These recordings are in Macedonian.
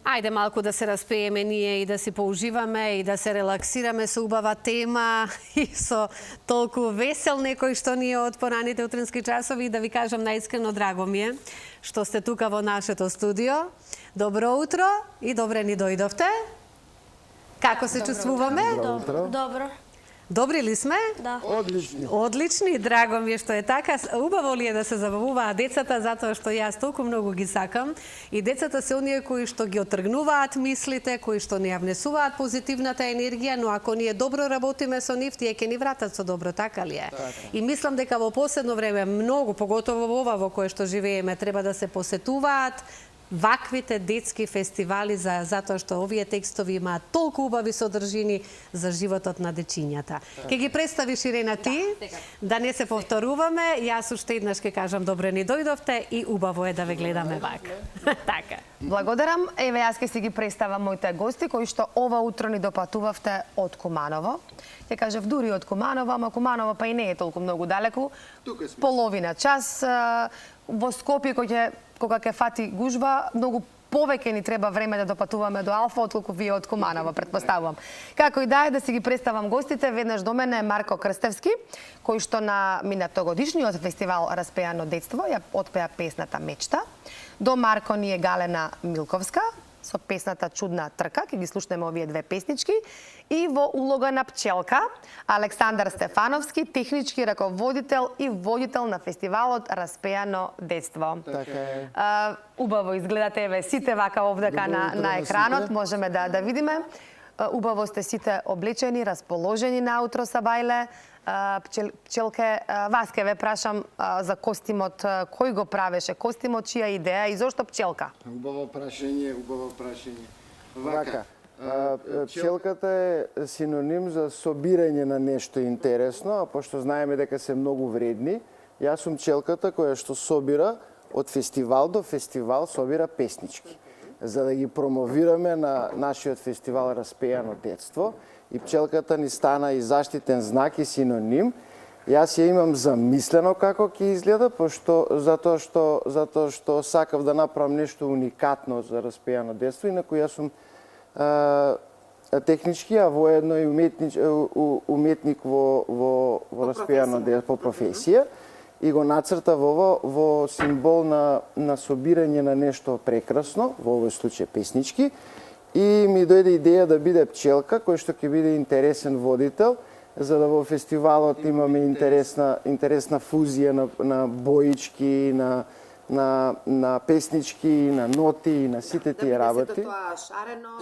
Ајде малку да се распееме ние и да си поуживаме и да се релаксираме со убава тема и со толку весел некој што ние од пораните утрински часови и да ви кажам наискрено драго ми е што сте тука во нашето студио. Добро утро и добре ни дојдовте. Како се чувствуваме? Добро. Добри ли сме? Да. Одлични. Одлични, драго ми е што е така. Убаво ли е да се забавуваат децата, затоа што јас толку многу ги сакам. И децата се оние кои што ги отргнуваат мислите, кои што ни ја внесуваат позитивната енергија, но ако ние добро работиме со нив, тие ќе ни вратат со добро, така ли е? И мислам дека во последно време многу, поготово во ова во кое што живееме, треба да се посетуваат ваквите детски фестивали затоа што овие текстови имаат толку убави содржини за животот на дечињата. Ке ги представиш, Ирена, ти, да не се повторуваме. Јас уште еднаш ке кажам добре ни дојдовте и убаво е да ве гледаме вака. Така. Благодарам. Еве, јас ке си ги представам моите гости кои што ова утро ни допатувавте од Куманово. Ќе кажав дури од Куманово, ама Куманово па и не е толку многу далеку. Половина час во Скопје кога ќе фати гужва, многу повеќе ни треба време да допатуваме до Алфа, отколку вие од Куманово, претпоставувам. Како и да е, да си ги представам гостите, веднаш до мене е Марко Крстевски, кој што на минатогодишниот фестивал Распеано детство ја отпеа песната Мечта. До Марко ни е Галена Милковска со песната Чудна трка, ќе ги слушнеме овие две песнички. И во улога на пчелка, Александар Стефановски, технички раководител и водител на фестивалот Распеано детство. Така е. Убаво изгледате, еве, сите вака овдека на екранот, можеме да видиме. Убаво сте сите облечени, расположени на утро сабајле. Пчелке, вас ке ве прашам за костимот, кој го правеше костимот, чија идеја и зошто пчелка? Убаво прашање. Вака, пчелката е синоним за собирање на нешто интересно, а пошто знаеме дека се многу вредни, јас сум пчелката која што собира од фестивал до фестивал, собира песнички, за да ги промовираме на нашиот фестивал Распеано детство. И пчелката ни стана и заштитен знак и синоним. Јас ја имам замислено како ќе изгледа, затоа што сакав да направам нешто уникатно за Распеано детство, инаку јас сум технички, а воедно и уметник во Распеано детство по професија. И го нацртав во символ на собирање на нешто прекрасно, во овој случај песнички. И ми дојде идеја да биде пчелка, кој што ќе биде интересен водител, за да во фестивалот имаме интересна фузија на боички, на песнички, на ноти, на сите тие работи. Тоа шарено,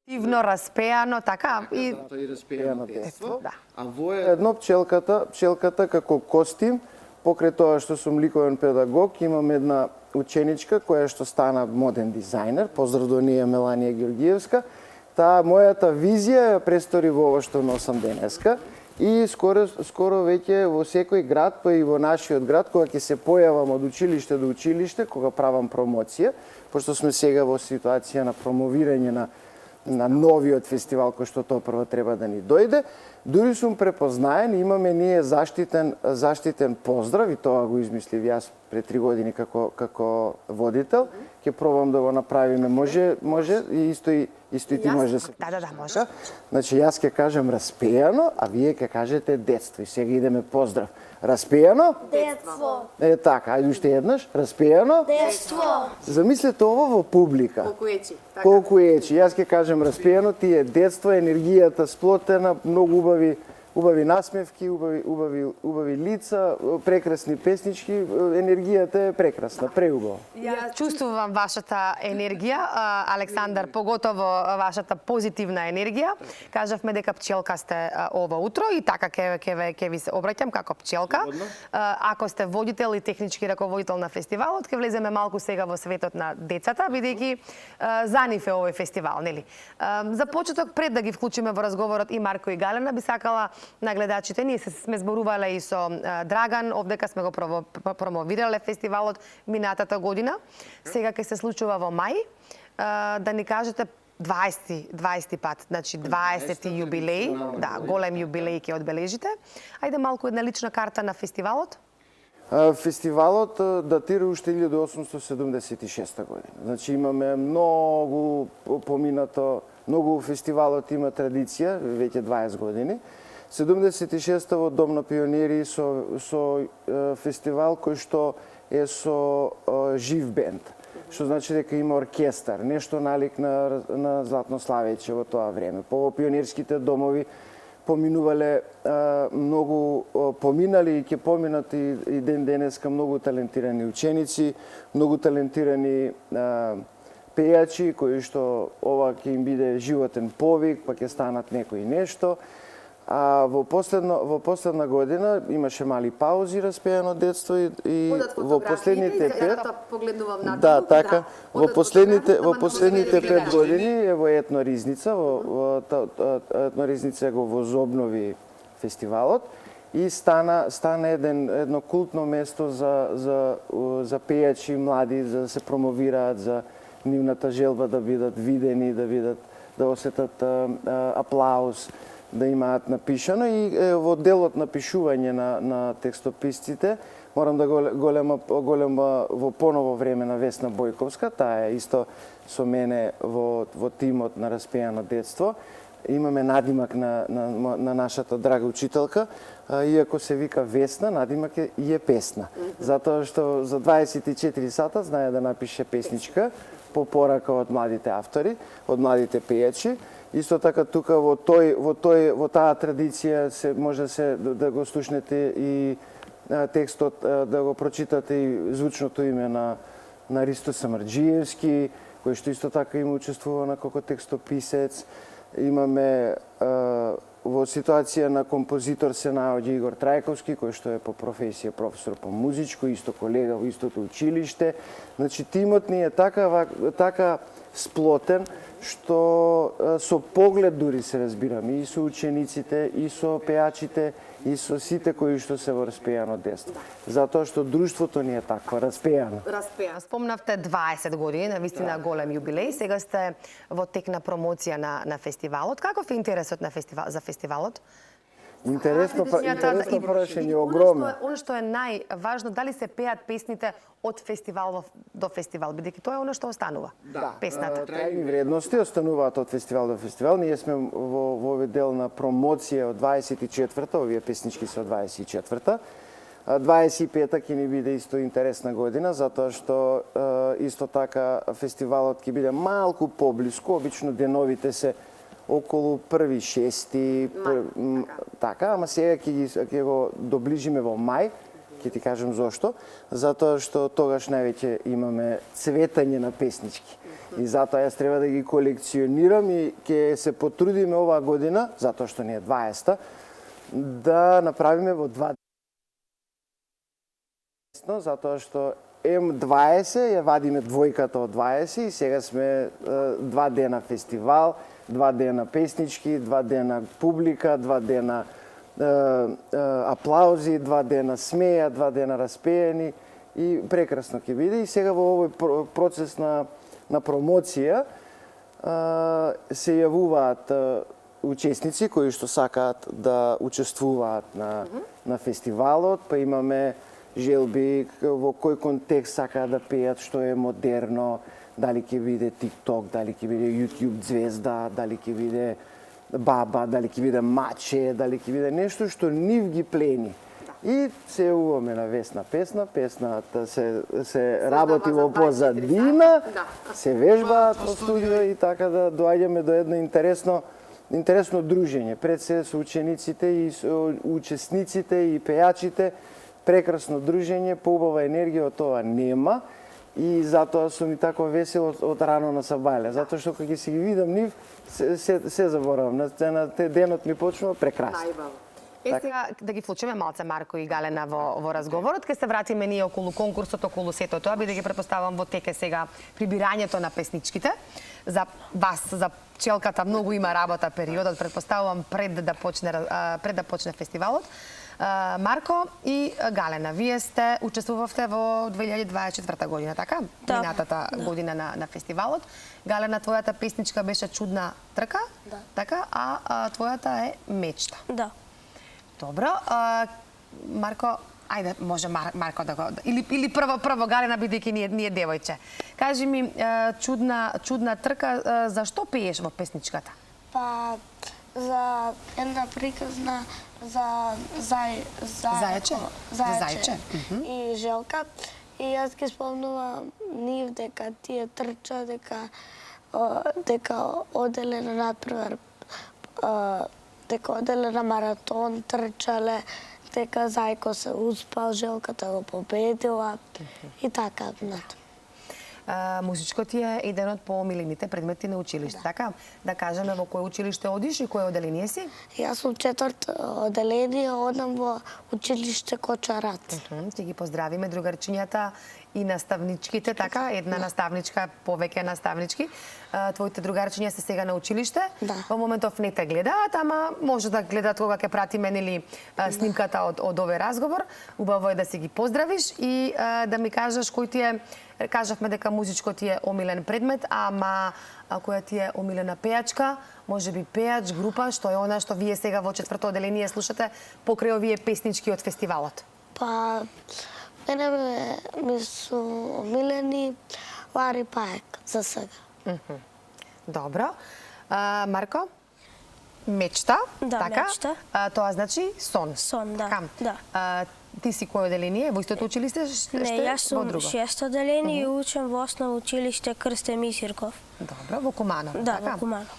активно распеано, така и распеано детство. Да. А воедно пчелката како костим, покрај тоа што сум ликовен педагог, имам една ученичка која што стана моден дизајнер, поздрав до неја Меланија Георгиевска. Таа мојата визија ја престори во ова што носам денеска и скоро веќе во секој град, па и во нашиот град, кога ќе се појавам од училиште до училиште, кога правам промоција, пошто сме сега во ситуација на промовирање на новиот фестивал кој што тоа прво треба да ни дојде, дури сум препознаен, имаме ние заштитен поздрав и тоа го измислив јас пред 3 години како водител. Ќе пробам да го направиме. Може и исто и ти може да се. Да, може. Значи јас ќе кажам Распеано, а вие ќе кажете детство. И сега идеме поздрав. Распеано? Детство. Е така, ајде уште еднаш. Распеано? Детство. Замислете ово во публика. Колку ечи. Јас ќе кажам Распеано, тие детство, енергијата сплотена, многу убави насмевки, убави лица, прекрасни песнички, енергијата е прекрасна, преубава. Ја чувствувам вашата енергија, Александар, поготово вашата позитивна енергија. Кажавме дека пчелка сте ова утро и така ќе ви се обраќам како пчелка. Ако сте водител и технички раководител на фестивалот, ќе влеземе малку сега во светот на децата, бидејќи за нив е овој фестивал, нели? За почеток, пред да ги вклучиме во разговорот и Марко и Галена, би сакала на гледачите. Ние сме зборувале и со Драган, овдека сме го промовирале фестивалот минатата година. Сега ќе се случува во мај. Да ни кажете 20 пат, значи 20 јубилеј, да, голем јубилеј ќе одбележите. Ајде малку една лична карта на фестивалот. Фестивалот датира уште 1876 година. Значи имаме многу поминато, многу фестивалот има традиција, веќе 20 години. 76-та во Дом на пионери со фестивал кој што е со жив бенд. Што значи дека има оркестар, нешто налик на Златно Славеќе во тоа време. По пионерските домови поминувале многу, поминали и ќе поминат и ден денеска многу талентирани ученици, многу талентирани пејачи, кои што ова ќе им биде животен повик, па ќе станат некои нешто. А во последна година имаше мали паузи распеано детство и во последните 5 да, така, во последните 5 години ево Етноризница, Етноризница го возобнови фестивалот и стана едно култно место за пејачи млади, за да се промовираат, за нивната желба да бидат видени, да осетат аплауз, да имаат напишано и во делот на пишување на текстописците морам да голема во поново време на Весна Бојковска, таа е исто со мене во тимот на Распеано детство. Имаме надимак на нашата драга учителка, иако се вика Весна, надимак е песна. Затоа што за 24 сата знае да напише песничка по порака од младите автори, од младите пејачи. Исто така тука во таа традиција може да го слушнете и текстот, да го прочитате и звучното име на Ристо Самарџиевски, кој што исто така има учествува како текстописец. Имаме во ситуација на композитор се наоѓа Игор Трајковски, кој што е по професија професор по музичко, исто колега во истото училиште. Значи тимот ни е така сплотен што со поглед дури се разбираме и со учениците, и со пејачите, и со сите кои што се во распеано детство. Затоа што друштвото ни е такво, распеано. Спомнавте 20 години, навистина голем јубилеј. Сега сте во тек на промоција на фестивалот. Каков е интересот за фестивалот? Интересно прашање, огромно. Оно што е најважно, дали се пеат песните од фестивал до фестивал, бидејќи тоа е оно што останува. Да, песната. Трајни вредности остануваат од фестивал до фестивал. Ние сме во овој дел на промоција од 24-та, овие песнички се од 24-та. 25-та ќе ни биде исто интересна година, затоа што исто така фестивалот ќе биде малку поблиску, обично деновите се околу 1-6, така, ама сега ќе го доближиме во мај, ќе ти кажем зошто, затоа што тогаш највеќе имаме цветање на песнички. И затоа јас треба да ги колекционирам и ќе се потрудиме оваа година, затоа што не е 20-та, да направиме во 2 дена, затоа што М20 ја вадиме двојката од 20 и сега сме 2 дена фестивал, 2 дена песнички, 2 дена публика, 2 дена аплаузи, 2 дена смеја, 2 дена распеени и прекрасно ќе биде. И сега во овој процес на промоција се јавуваат учесници кои што сакаат да учествуваат на фестивалот, па имаме желби во кој контекст сакаат да пеат, што е модерно, дали ќе биде TikTok, дали ќе биде YouTube звезда, дали ќе биде баба, дали ќе биде маче, дали ќе биде нешто што нив ги плени. И се јавуваме на Весна песна, песната се работи во позадина, се вежбаат во студио и така да доаѓаме до едно интересно дружење. Пред се со учениците и со учесниците и пејачите, прекрасно дружење, поубава енергија од тоа нема. И затоа сум и тако весел од рано на сабајле, затоа што кога си ги видам нив, се заборавам. На денот ми почнува прекрасно. Сега да ги вклучиме малце Марко и Галена во разговорот, ке се вратиме ние околу конкурсот, околу сето тоа, бидејќи претпоставам во теке сега прибирањето на песничките. За вас, за пчелката, многу има работа периодот, претпоставувам пред да почне фестивалот. Марко и Галена, вие сте учествувавте во 2024 година, така? Да. Минатата година на фестивалот. Галена, твојата песничка беше Чудна трка, така, а твојата е Мечта. Да. Добро. Марко, Ајде, може Марко да го... Или прво Галена, бидејќи ние девојче. Кажи ми, чудна трка, зашто пееш во песничката? Па, за една приказна за Зајаче? Зајаче и Желка. И јас ги спомнувам нив дека тие трча, дека оделе на надпревар, дека оделе на маратон, трчале, дека Зајко се успал, Желката го победила и така нато. Музичко ти е еден од поомилените предмети на училиште, така? Да кажеме во кое училиште одиш и кое оделение си? Јас сум четврт оделение, одам во училиште Кочарат. Ти ги поздравиме другарчињата и наставничките, така? Една наставничка, повеќе наставнички. Твоите другарчиња се сега на училиште. Да. Во моментов не те гледаат, ама може да гледаат кога ќе пратиме нели снимката од овој разговор. Убаво е да си ги поздравиш и да ми кажеш кој ти е, кажавме дека музичко ти е омилен предмет, ама која ти е омилена пејачка, може би пејач, група, што е она што вие сега во четврто оделение слушате покрај овие песнички од фестивалот? Па, мене ми су омилени Лари Паек за сега. Добро. Марко? Мечта, Да, така? мечта. Тоа значи сон. Сон, да, Така. да. Ти си кој оделение? Во истото училиште? Не, јас во сум друго? шесто оделение и учам во основно училиште Крстен Мисирков. Добро, во Куманово, Да, така? во Куманово.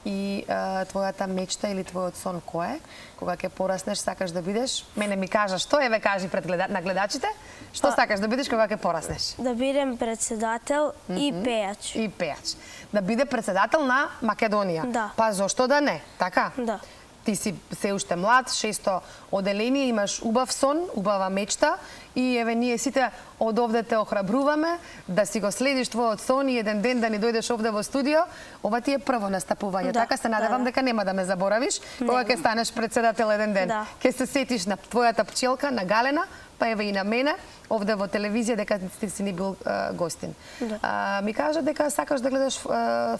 И твојата мечта или твојот сон кој е? Кога ќе пораснеш, сакаш да бидеш? Мене ми кажа што, еве кажи пред на гледачите, што сакаш да бидеш кога ќе пораснеш? Да бидем председател и пејач. И пејач. Да биде председател на Македонија. Да. Па зошто да не, така? Да. Ти си се уште млад, шесто оделение, имаш убав сон, убава мечта и еве ние сите од овде те охрабруваме да си го следиш твојот сон и еден ден да ни дојдеш овде во студио. Ова ти е прво настапување, Да, така се надевам да. дека нема да ме заборавиш кога ќе станеш председател еден ден. Да. Ќе се сетиш на твојата пчелка, на Галена, па еве и на мене овде во телевизија дека ти си ни бил гостин. Да. Ми кажа дека сакаш да гледаш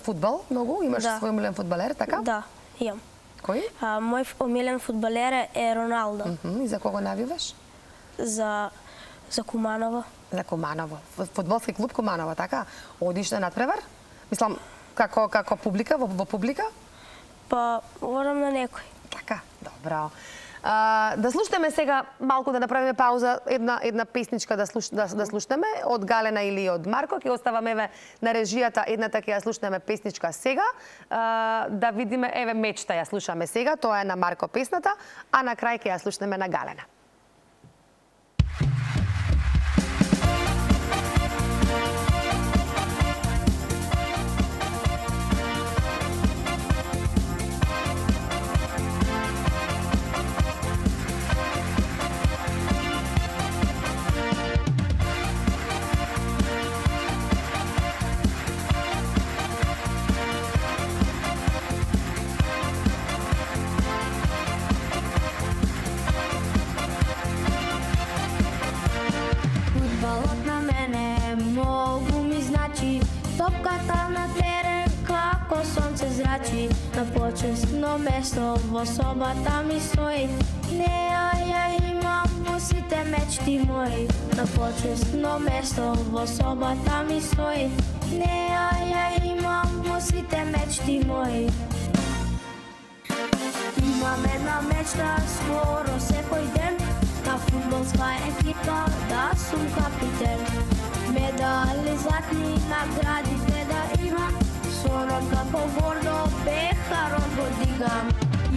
фудбал многу, имаш Да. свој милен фудбалер, така? Да, имам. Кој? Мој омилен фудбалер е Роналдо И за кого навиваш? за Куманово. За Куманово. Фудбалски клуб Куманово, така? Одиш на надпревар? Мислам, како публика, во публика? Па, одам на некој. Така, добро. Да слушнеме сега малку, да направиме пауза, една песничка да слушнеме од Галена или од Марко. Ќе оставаме еве на режијата, едната ќе ја слушнеме песничка сега, да видиме, еве мечта ја слушаме сега, тоа е на Марко песната, а на крај ќе ја слушнеме на Галена. Фудбалот на мене многу ми значи, топката на терен како сонце зрачи, на почесно место во собата ми стои, неа ја имам во сите мечти мои, на почесно место во собата ми стои, неа ја имам во сите мечти мои. Имам една мечта скоро секој ден, на фудбалска екипа да сум капитен. Медали златни наградите да имам, сонот како гордо пехарот го дигам.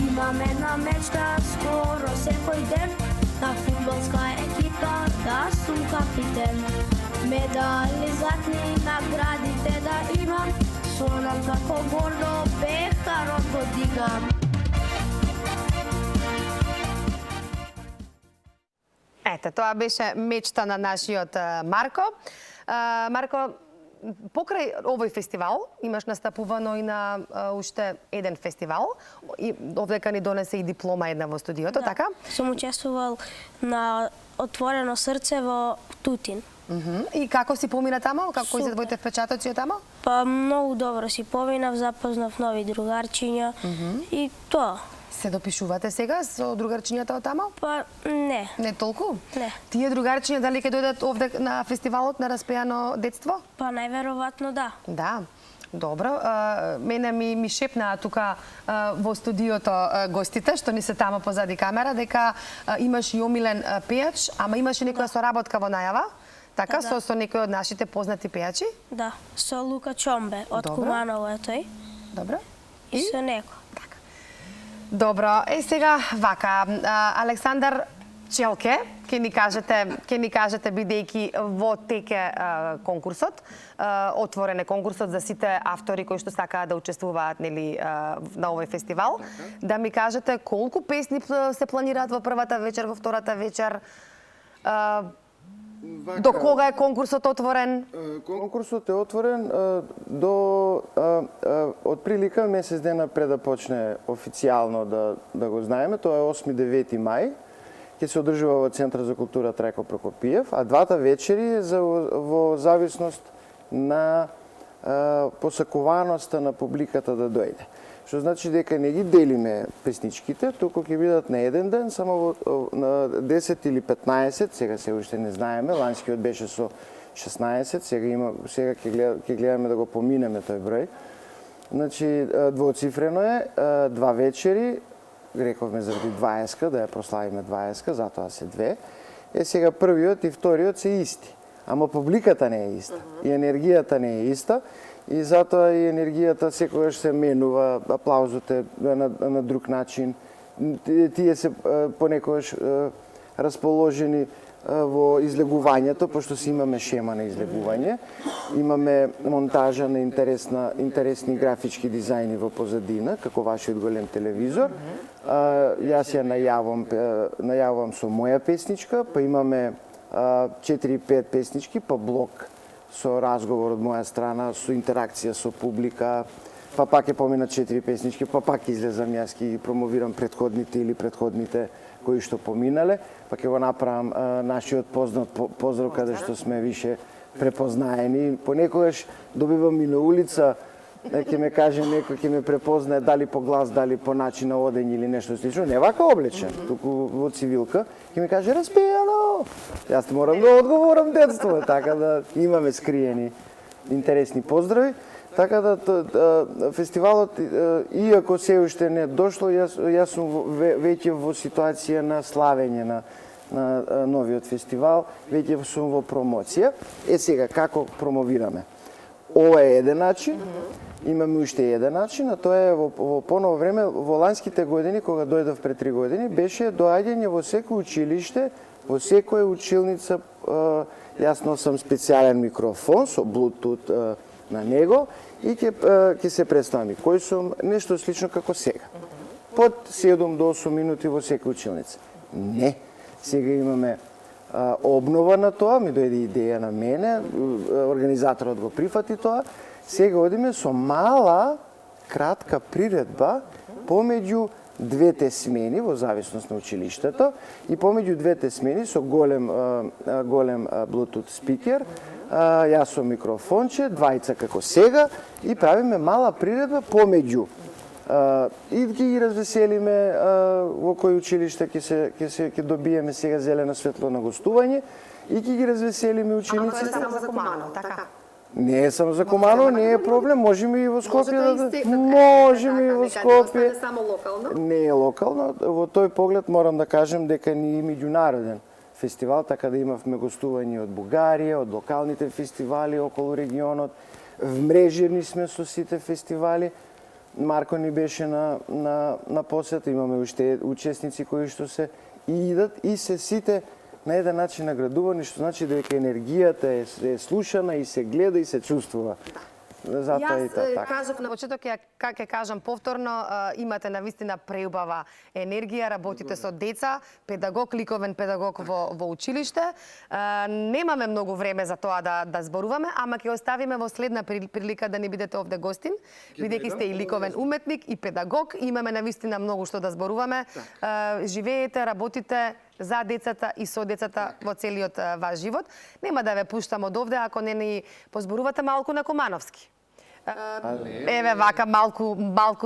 Имам една мечта скоро секој ден, на фудбалска екипа да сум капитен. Медали златни наградите да имам, сонот како гордо пехарот го дигам. Ете, тоа беше мечта на нашиот Марко. Марко, покрај овој фестивал, имаш настапувано и на уште еден фестивал. И овдека ни донесе и диплома една во студиото, така? Сум учествувал на Отворено срце во Тутин. И како си помина тамо? Како се твоите впечатоци од тамо? Па многу добро си поминав, запознав нови другарчиња и тоа. Се допишувате сега со другарчињата од тамо? Па не. Не толку? Не. Тие другарчиња дали ќе дојдат овде на фестивалот на Распејано детство? Па најверојатно да. Да. Добро, мене ми шепнаа тука во студиото гостите, што ни се тамо позади камера, дека имаш и омилен пејач, ама имаш и некоја соработка во најава, така, Да. со некој од нашите познати пејачи? Да, со Лука Чомбе од Добро. Куманово е тој. Добро. И со него. Добро, сега вака, Александар Челке, ќе ни кажете бидејќи во теке конкурсот, отворен е конкурсот за сите автори кои што сакаат да учествуваат нели на овој фестивал, да ми кажете колку песни се планираат во првата вечер, во втората вечер, до кога е конкурсот отворен? Конкурсот е отворен до отприлика месец дена пред да почне официјално да го знаеме, тоа е 8-9 мај. Ќе се одржува во Центар за култура Трајко Прокопиев, а двата вечери во зависност на посакуваноста на публиката да дојде. Што значи дека не ги делиме песничките, туку ќе бидат на еден ден, само на 10 или 15, сега се уште не знаеме, ланскиот беше со 16, сега ќе гледаме да го поминеме тој број. Значи, двоцифрено е, два вечери, рековме заради 20-ка, да ја прославиме 20-ка, затоа се две. Сега првиот и вториот се исти, ама публиката не е иста и енергијата не е иста и затоа и енергијата секогаш се менува, аплаузот е на друг начин. Тие се понекогаш расположени во излегувањето, пошто си имаме шема на излегување, имаме монтажа на интересни графички дизајни во позадина, како вашиот голем телевизор. Јас ја најавувам со моја песничка, па имаме 4-5 песнички, па блок со разговор од моја страна, со интеракција со публика, па пак ќе поминат 4 песнички, па пак излезам јас и промовирам предходните кои што поминале, па ќе го направам нашиот познат поздрав каде што сме више препознаени. Понекогаш добивам и на улица, ќе ме каже некој, ќе ме препознае дали по глас, дали по начин на одење или нешто слично, не вака облечен, туку во цивилка, ќе ми каже Распејано. Јас морам да одговорам детство, така да имаме скриени интересни поздрави. Така да фестивалот, иако се уште не дошло, јас сум веќе во ситуација на славење на новиот фестивал, веќе сум во промоција. Сега, како промовираме? Ова е еден начин, имаме уште еден начин, а тоа е во поново време, во ланските години, кога дојдов пред 3 години, беше доаѓање во секој училиште, во секоја училница, јас носам специјален микрофон со Bluetooth на него и ќе се представам кој сум, нешто слично како сега. Под 7 до 8 минути во секоја училница. Не, сега имаме обнова на тоа, ми дојде идеја на мене, организаторот го прифати тоа. Сега одиме со мала, кратка приредба помеѓу двете смени во зависност на училиштето и помеѓу двете смени со голем Bluetooth спикер, јас со микрофонче, двајца како сега и правиме мала приредба помеѓу и ги развеселиме во кој училиште ќе добиеме сега зелено светло на гостување и ќе ги развеселиме учениците. Ама тоа е само за Куманово, така? Не е само за Куманово, не е проблем, можеме и во Скопје можеме и во Скопје. Само локално? Не е локално, во тој поглед морам да кажем дека ни е меѓународен фестивал, така да имавме гостување од Бугарија, од локалните фестивали околу регионот, вмрежени сме со сите фестивали. Марко ни беше на посета, имаме уште учесници кои што се идат и се сите на еден начин наградувани, што значи дека енергијата е слушана и се гледа и се чувствува. Јас кажав на почеток, ќе кажам повторно, имате навистина преубава енергија, работите со деца, педагог, ликовен педагог во училиште. Немаме многу време за тоа да зборуваме, ама ќе оставиме во следна прилика да ни бидете овде гостин, бидејќи сте и ликовен уметник и педагог, имаме навистина многу што да зборуваме. Живеете, работите за децата и со децата во целиот ваш живот. Нема да ве пуштам од овде ако не ни позборувате малку на Кумановски. Еве вака малку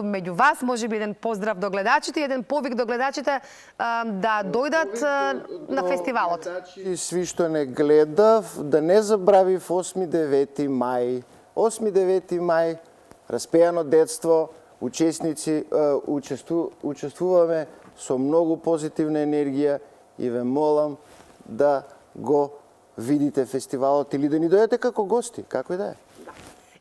меѓу вас, може би еден поздрав до гледачите и еден повик до гледачите да дојдат на фестивалот. И сви што не гледав, да не забравив 8-9 мај. 8-9 мај, распеано детство, учесници, учествуваме со многу позитивна енергија и ве молам да го видите фестивалот или да ни дојдете како гости, како и да е.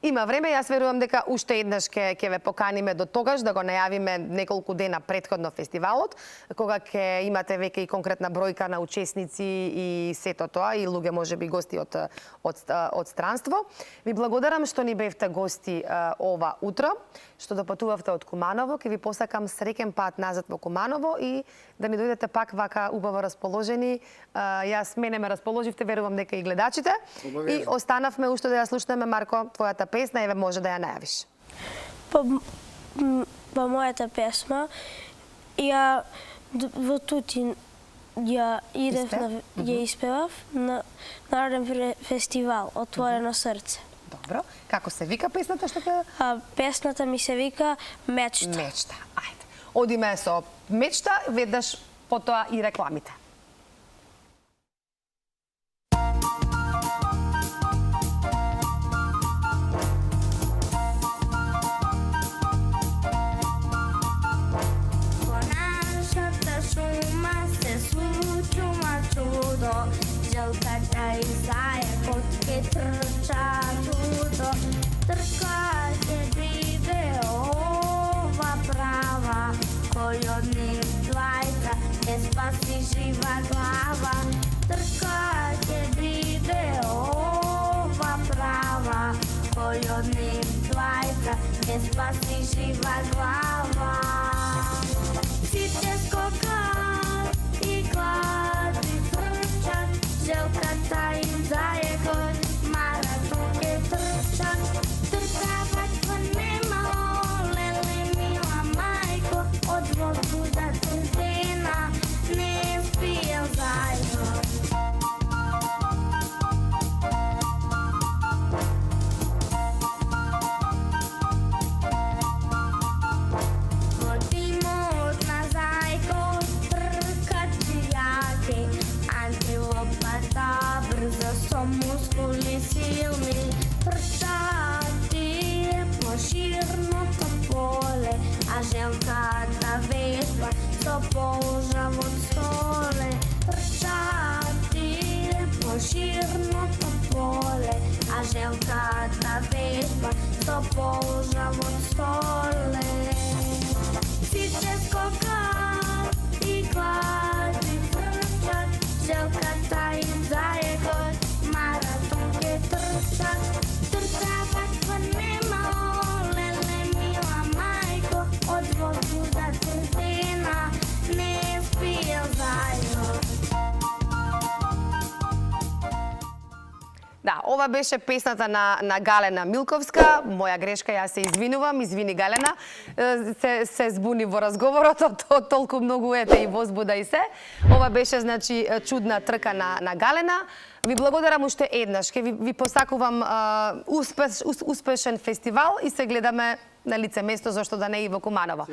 Има време, јас верувам дека уште еднаш ќе ве поканиме до тогаш, да го најавиме неколку дена претходно фестивалот, кога ќе имате веќе и конкретна бројка на учесници и сето тоа, и луѓе може би гости од странство. Ви благодарам што ни бевте гости ова утро, што допатувавте од Куманово. Ќе ви посакам среќен пат назад во Куманово и да ни дојдете пак вака убаво расположени. Јас мене ме расположивте, верувам дека и гледачите. И останавме уште да ја слушнеме, Марко, твојата песна, еве може да ја најавиш. Па мојата песма, ја во Тутин ја идев ја испевав на Народен фестивал Отворено срце. Добро. Како се вика песната што ќе... Песната ми се вика Мечта. Мечта. Ајде. Одиме со Мечта, веднаш потоа и рекламите. Желката и зајакот ке трча тудо, трка ќе биде ова права, кој од нив двајца ќе спаси жива глава. Трка ќе биде ова права, кој од нив двајца ќе спаси жива глава. Сите скокат и клади трчат, желката им зајакот, маратон ке трчат. Трчаваат во немало, леле мила мајко, од возбуда трдена, не спиел зајкот. Во димот на зајкот тркат џијаки, антилопата брза со мускули силни, трчати по ширното поле, а желката веспа со полжавот столе. Трчати по ширното поле, а желката веспа со полжавот столе. Сите скокат и клади трчат, желката им зајакот, маратон ке трчат. Трчаваат во немало, леле мила мајко, од возбуда трдена, не спиел зајакот. Да, ова беше песната на Галена Милковска. Моја грешка, јас се извинувам, извини Галена. Се збуни во разговорот, од толку многу ете и возбуда и се. Ова беше, значи, чудна трка на Галена. Ви благодарам уште еднаш. Ке ви посакувам успешен фестивал и се гледаме на лице место, зашто да не и во Куманово.